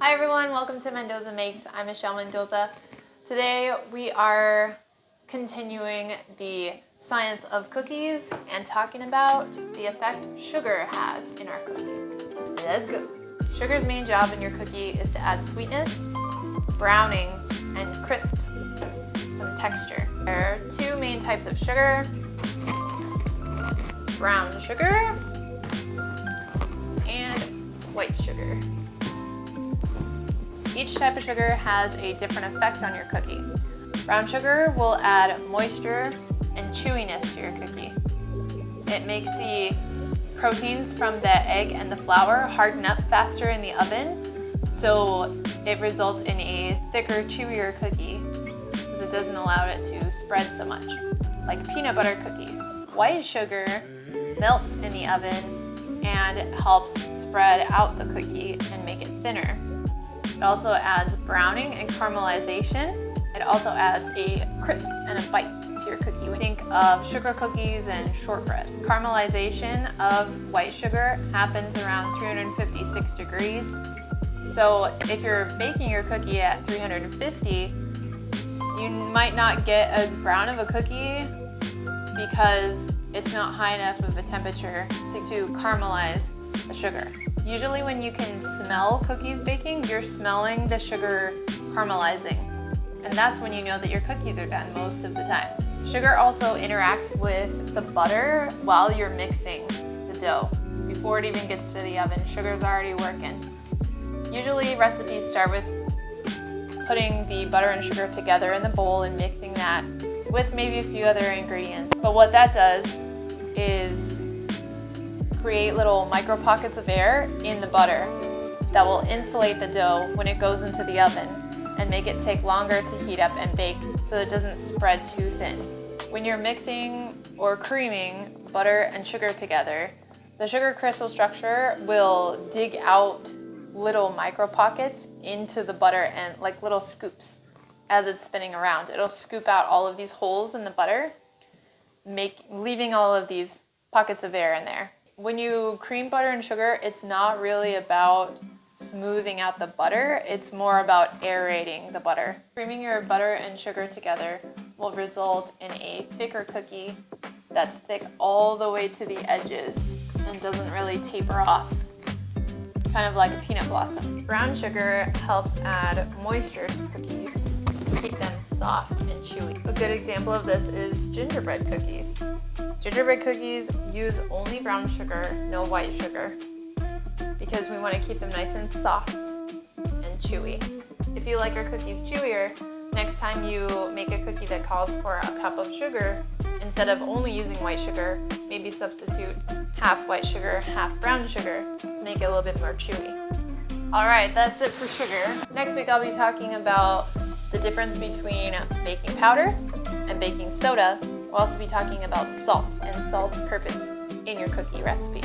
Hi everyone, welcome to Mendoza Makes. I'm Michelle Mendoza. Today we are continuing the science of cookies and talking about the effect sugar has in our cookie. Let's go. Sugar's main job in your cookie is to add sweetness, browning, and crisp, some texture. There are two main types of sugar: brown sugar and white sugar. Each type of sugar has a different effect on your cookie. Brown sugar will add moisture and chewiness to your cookie. It makes the proteins from the egg and the flour harden up faster in the oven, so it results in a thicker, chewier cookie because it doesn't allow it to spread so much, like peanut butter cookies. White sugar melts in the oven and helps spread out the cookie and make it thinner. It also adds browning and caramelization. It also adds a crisp and a bite to your cookie. We think of sugar cookies and shortbread. Caramelization of white sugar happens around 356 degrees. So if you're baking your cookie at 350, you might not get as brown of a cookie because it's not high enough of a temperature to caramelize the sugar. Usually when you can smell cookies baking, you're smelling the sugar caramelizing. And that's when you know that your cookies are done most of the time. Sugar also interacts with the butter while you're mixing the dough. Before it even gets to the oven, sugar's already working. Usually recipes start with putting the butter and sugar together in the bowl and mixing that with maybe a few other ingredients. But what that does is create little micro pockets of air in the butter that will insulate the dough when it goes into the oven and make it take longer to heat up and bake so it doesn't spread too thin. When you're mixing or creaming butter and sugar together, the sugar crystal structure will dig out little micro pockets into the butter and like little scoops as it's spinning around. It'll scoop out all of these holes in the butter, leaving all of these pockets of air in there. When you cream butter and sugar, it's not really about smoothing out the butter, it's more about aerating the butter. Creaming your butter and sugar together will result in a thicker cookie that's thick all the way to the edges and doesn't really taper off, kind of like a peanut blossom. Brown sugar helps add moisture to cookies, keep them soft and chewy. A good example of this is gingerbread cookies. Gingerbread cookies use only brown sugar, no white sugar, because we want to keep them nice and soft and chewy. If you like your cookies chewier, next time you make a cookie that calls for a cup of sugar, instead of only using white sugar, maybe substitute half white sugar, half brown sugar to make it a little bit more chewy. All right, that's it for sugar. Next week I'll be talking about the difference between baking powder and baking soda. We'll also be talking about salt and salt's purpose in your cookie recipe.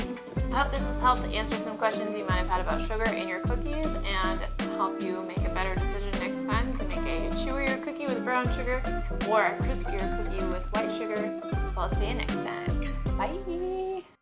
I hope this has helped to answer some questions you might have had about sugar in your cookies and help you make a better decision next time to make a chewier cookie with brown sugar or a crispier cookie with white sugar. So I'll see you next time. Bye!